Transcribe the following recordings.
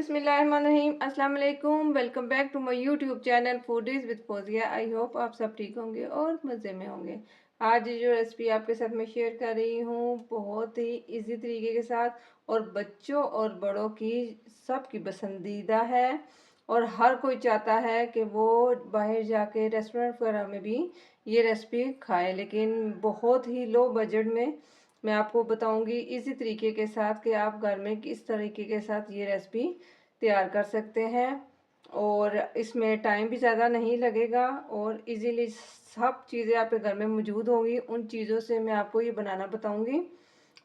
बिस्मिल्लाहिर्रहमानिर्रहीम। अस्सलाम वालेकुम। Welcome back to my YouTube channel foodies with Fauzia. I hope आप सब ठीक होंगे और मज़े में होंगे। आज जो रेसिपी आपके साथ मैं शेयर कर रही हूँ बहुत ही इजी तरीके के साथ और बच्चों और बड़ों की सबकी पसंदीदा है। और हर कोई चाहता है कि वो बाहर जाके रेस्टोरेंट वगैरह में भी ये रेसिपी खाए, लेकिन बहुत ही लो बजट में मैं आपको बताऊंगी इसी तरीके के साथ कि आप घर में किस तरीके के साथ ये रेसिपी तैयार कर सकते हैं। और इसमें टाइम भी ज़्यादा नहीं लगेगा और इजीली सब चीज़ें आपके घर में मौजूद होंगी। उन चीज़ों से मैं आपको ये बनाना बताऊंगी।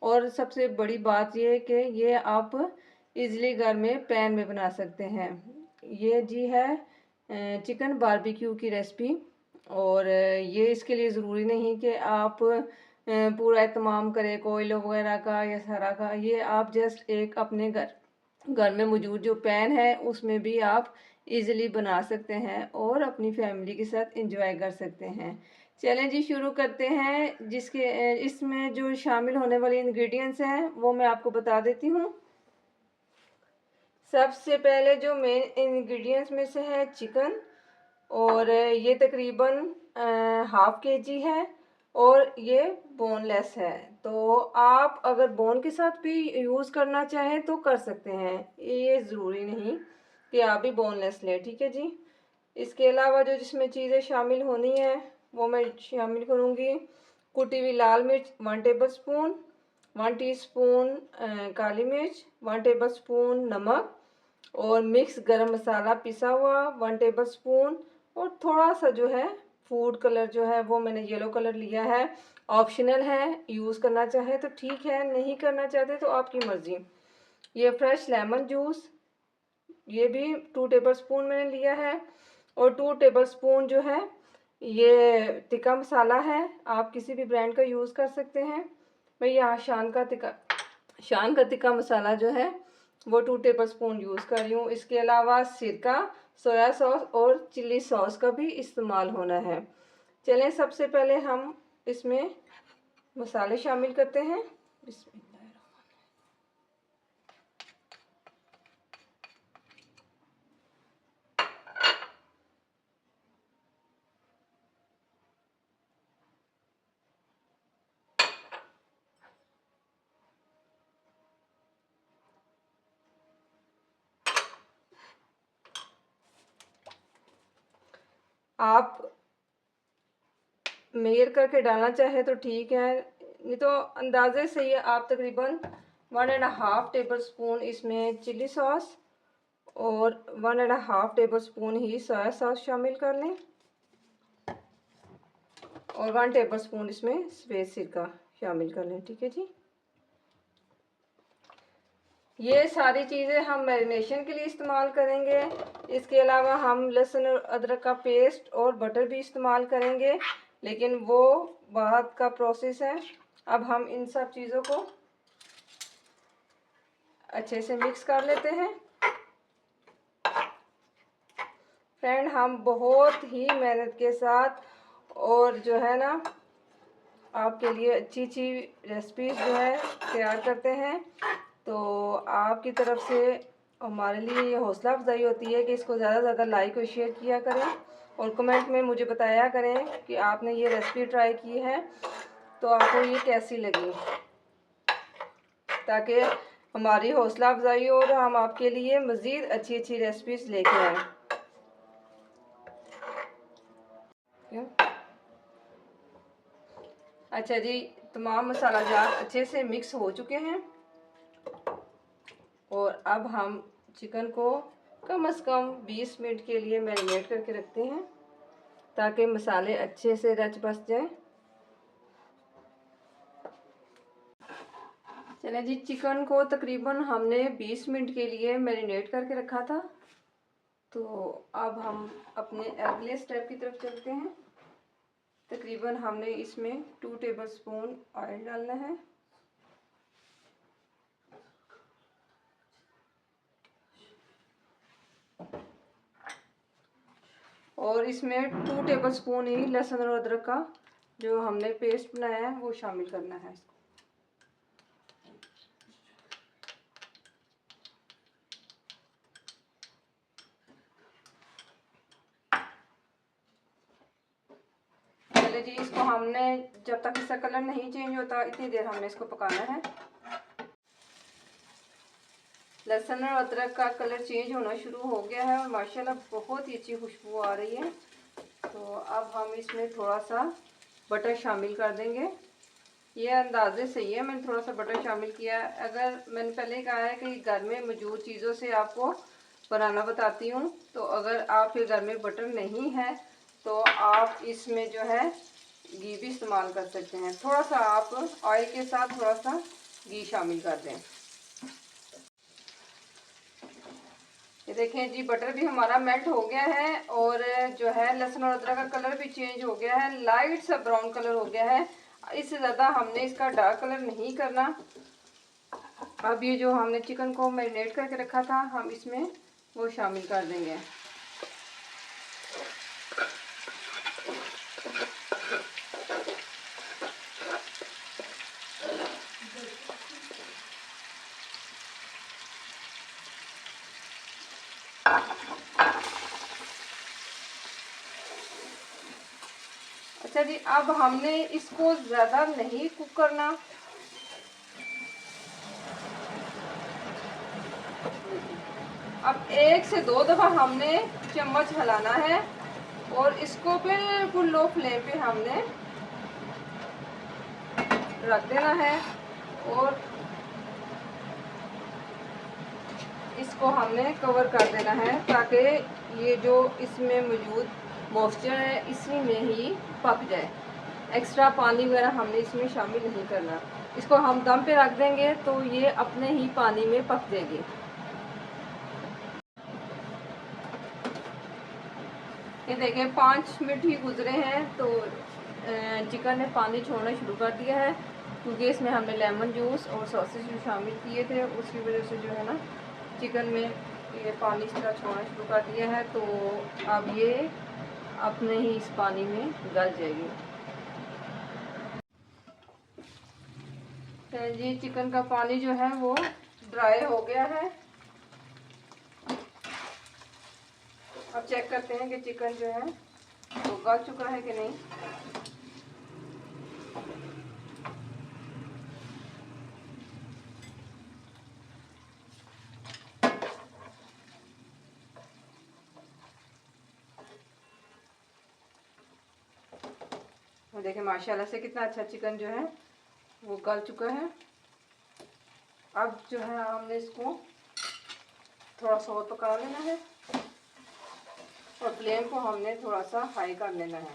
और सबसे बड़ी बात ये है कि ये आप इजीली घर में पैन में बना सकते हैं। ये जी है चिकन बारबेक्यू की रेसिपी। और ये इसके लिए ज़रूरी नहीं कि आप पूरा इत्माम करें कोयल वगैरह का या सारा का। ये आप जस्ट एक अपने घर में मौजूद जो पैन है उसमें भी आप इजीली बना सकते हैं और अपनी फैमिली के साथ एंजॉय कर सकते हैं। चलें जी, शुरू करते हैं। इसमें जो शामिल होने वाले इंग्रेडिएंट्स हैं वो मैं आपको बता देती हूँ। सबसे पहले जो मेन इंग्रेडिएंट्स में से है चिकन, और ये तकरीबन हाफ केजी है और ये बोनलेस है। तो आप अगर बोन के साथ भी यूज़ करना चाहें तो कर सकते हैं, ये ज़रूरी नहीं कि आप भी बोनलेस लें। ठीक है जी। इसके अलावा जो जिसमें चीज़ें शामिल होनी है वो मैं शामिल करूँगी। कुटी हुई लाल मिर्च 1 टेबल स्पून, 1 टीस्पून काली मिर्च, 1 टेबल स्पून नमक, और मिक्स गरम मसाला पिसा हुआ 1 टेबल स्पून, और थोड़ा सा जो है फूड कलर जो है वो मैंने येलो कलर लिया है। ऑप्शनल है, यूज़ करना चाहे तो ठीक है, नहीं करना चाहते तो आपकी मर्ज़ी। ये फ्रेश लेमन जूस, ये भी 2 टेबल स्पून मैंने लिया है। और 2 टेबल स्पून जो है ये टिक्का मसाला है, आप किसी भी ब्रांड का यूज़ कर सकते हैं। मैं यहाँ शान का टिक्का मसाला जो है वो 2 टेबल स्पून यूज़ कर रही हूँ। इसके अलावा सिरका, सोया सॉस और चिल्ली सॉस का भी इस्तेमाल होना है। चलें, सबसे पहले हम इसमें मसाले शामिल करते हैं। आप मेयर करके डालना चाहे तो ठीक है, नहीं तो अंदाजे से ही आप तकरीबन 1.5 टेबल स्पून इसमें चिल्ली सॉस और 1.5 टेबल स्पून ही सोया सॉस शामिल कर लें, और 1 टेबल स्पून इसमें सफ़ेद सिरका शामिल कर लें। ठीक है जी। ये सारी चीज़ें हम मैरिनेशन के लिए इस्तेमाल करेंगे। इसके अलावा हम लहसुन और अदरक का पेस्ट और बटर भी इस्तेमाल करेंगे, लेकिन वो बाद का प्रोसेस है। अब हम इन सब चीज़ों को अच्छे से मिक्स कर लेते हैं। फ्रेंड, हम बहुत ही मेहनत के साथ और जो है ना आपके लिए अच्छी अच्छी रेसिपीज़ जो है तैयार करते हैं। तो आपकी तरफ से हमारे लिए ये हौसला अफजाई होती है कि इसको ज़्यादा से ज़्यादा लाइक और शेयर किया करें और कमेंट में मुझे बताया करें कि आपने ये रेसिपी ट्राई की है तो आपको ये कैसी लगी, ताकि हमारी हौसला अफजाई हो और हम आपके लिए मज़ीद अच्छी अच्छी रेसिपीज़ लेके आएँ। अच्छा जी, तमाम मसाला जार अच्छे से मिक्स हो चुके हैं और अब हम चिकन को कम से कम 20 मिनट के लिए मैरिनेट करके रखते हैं ताकि मसाले अच्छे से रच बस जाएं। चलें जी, चिकन को तकरीबन हमने 20 मिनट के लिए मैरिनेट करके रखा था। तो अब हम अपने अगले स्टेप की तरफ चलते हैं। तकरीबन हमने इसमें 2 टेबल स्पून ऑयल डालना है, और इसमें 2 टेबल स्पून ही लहसुन और अदरक का जो हमने पेस्ट बनाया है वो शामिल करना है इसको। चले जी, इसको हमने जब तक इसका कलर नहीं चेंज होता इतनी देर हमने इसको पकाना है। लहसुन और अदरक का कलर चेंज होना शुरू हो गया है और माशाल्लाह बहुत ही अच्छी खुशबू आ रही है। तो अब हम इसमें थोड़ा सा बटर शामिल कर देंगे। ये अंदाजे सही है, मैंने थोड़ा सा बटर शामिल किया है। अगर मैंने पहले कहा है कि घर में मौजूद चीज़ों से आपको बनाना बताती हूँ, तो अगर आपके घर में बटर नहीं है तो आप इसमें जो है घी भी इस्तेमाल कर सकते हैं। थोड़ा सा आप ऑयल के साथ थोड़ा सा घी शामिल कर दें। ये देखें जी, बटर भी हमारा मेल्ट हो गया है और जो है लहसुन और अदरक का कलर भी चेंज हो गया है, लाइट सा ब्राउन कलर हो गया है। इससे ज़्यादा हमने इसका डार्क कलर नहीं करना। अब ये जो हमने चिकन को मैरिनेट करके रखा था हम इसमें वो शामिल कर देंगे। अच्छा जी, अब हमने इसको ज़्यादा नहीं कुक करना। अब 1 से 2 दफ़ा हमने चम्मच हिलाना है और इसको बिल्कुल लो फ्लेम पे हमने रख देना है और इसको हमने कवर कर देना है ताकि ये जो इसमें मौजूद मॉइस्चर है इसी में ही पक जाए। एक्स्ट्रा पानी वगैरह हमने इसमें शामिल नहीं करना। इसको हम दम पे रख देंगे तो ये अपने ही पानी में पक जाएगी। ये देखें 5 मिनट ही गुजरे हैं तो चिकन ने पानी छोड़ना शुरू कर दिया है, क्योंकि इसमें हमने लेमन जूस और सॉसेज जो शामिल किए थे उसकी वजह से जो है ना चिकन में ये पानी इस तरह छोड़ना शुरू कर दिया है। तो अब ये अपने ही इस पानी में गल जाएगी। जी, चिकन का पानी जो है वो ड्राई हो गया है। अब चेक करते हैं कि चिकन जो है वो गल चुका है कि नहीं। देखिए माशाल्लाह से कितना अच्छा चिकन जो है वो गल चुका है। अब जो है हमने इसको थोड़ा सा और पका लेना है और फ्लेम को हमने थोड़ा सा हाई कर लेना है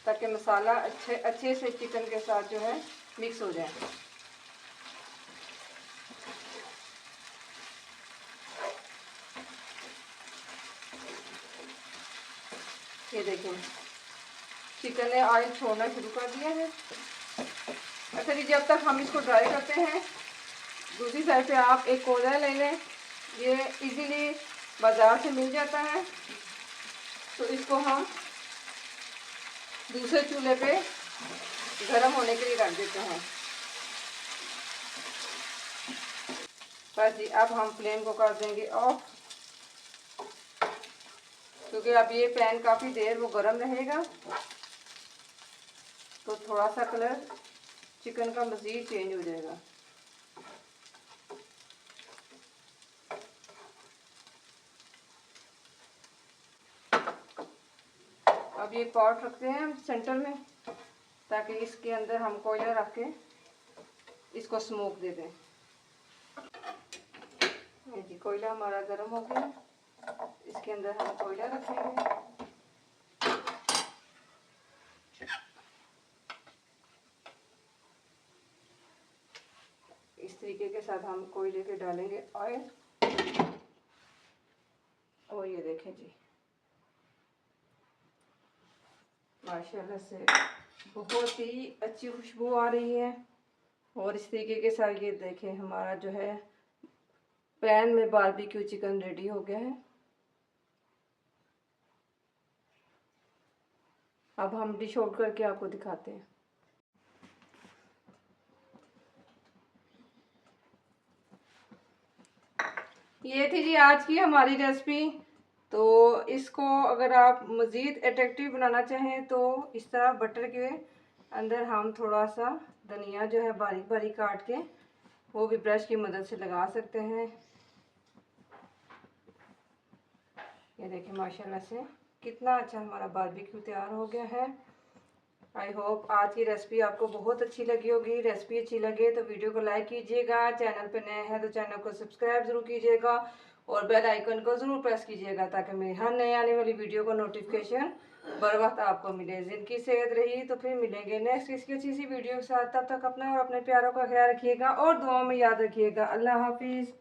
ताकि मसाला अच्छे से चिकन के साथ जो है मिक्स हो जाए। ये देखें चिकन ने ऑयल छोड़ना शुरू कर दिया है। अच्छा जी, जब तक हम इसको ड्राई करते हैं दूसरी साइड पे आप एक कोयला ले लें। ये इजीली बाज़ार से मिल जाता है। तो इसको हम दूसरे चूल्हे पे गर्म होने के लिए रख देते हैं। बस जी, अब हम फ्लेम को कर देंगे ऑफ, क्योंकि अब ये पैन काफ़ी देर वो गर्म रहेगा तो थोड़ा सा कलर चिकन का मज़ीद चेंज हो जाएगा। अब ये पॉट रखते हैं हम सेंटर में ताकि इसके अंदर हम कोयला रख के इसको स्मोक दे दें। ये जी कोयला हमारा गर्म हो गया, इसके अंदर हम कोयला रखेंगे। इस तरीके के साथ हम कोयले के डालेंगे ऑयल और ये देखें जी माशाल्लाह से बहुत ही अच्छी खुशबू आ रही है। और इस तरीके के साथ ये देखें हमारा जो है पैन में बारबेक्यू चिकन रेडी हो गया है। अब हम डिश आउट करके आपको दिखाते हैं। ये थी जी आज की हमारी रेसिपी। तो इसको अगर आप मज़ीद अट्रैक्टिव बनाना चाहें तो इस तरह बटर के अंदर हम थोड़ा सा धनिया जो है बारीक बारीक काट के वो भी ब्रश की मदद से लगा सकते हैं। ये देखिए माशाल्लाह से कितना अच्छा हमारा बारबेक्यू तैयार हो गया है। आई होप आज की रेसिपी आपको बहुत अच्छी लगी होगी। रेसिपी अच्छी लगे तो वीडियो को लाइक कीजिएगा, चैनल पर नए हैं तो चैनल को सब्सक्राइब ज़रूर कीजिएगा और बेल आइकन को ज़रूर प्रेस कीजिएगा ताकि मेरी हर नए आने वाली वीडियो का नोटिफिकेशन बर वक्त आपको मिले। जिनकी सेहत रही तो फिर मिलेंगे नेक्स्ट किसी अच्छी सी वीडियो के साथ। तब तक अपना और अपने प्यारों का ख्याल रखिएगा और दुआओं में याद रखिएगा। अल्लाह हाफिज़।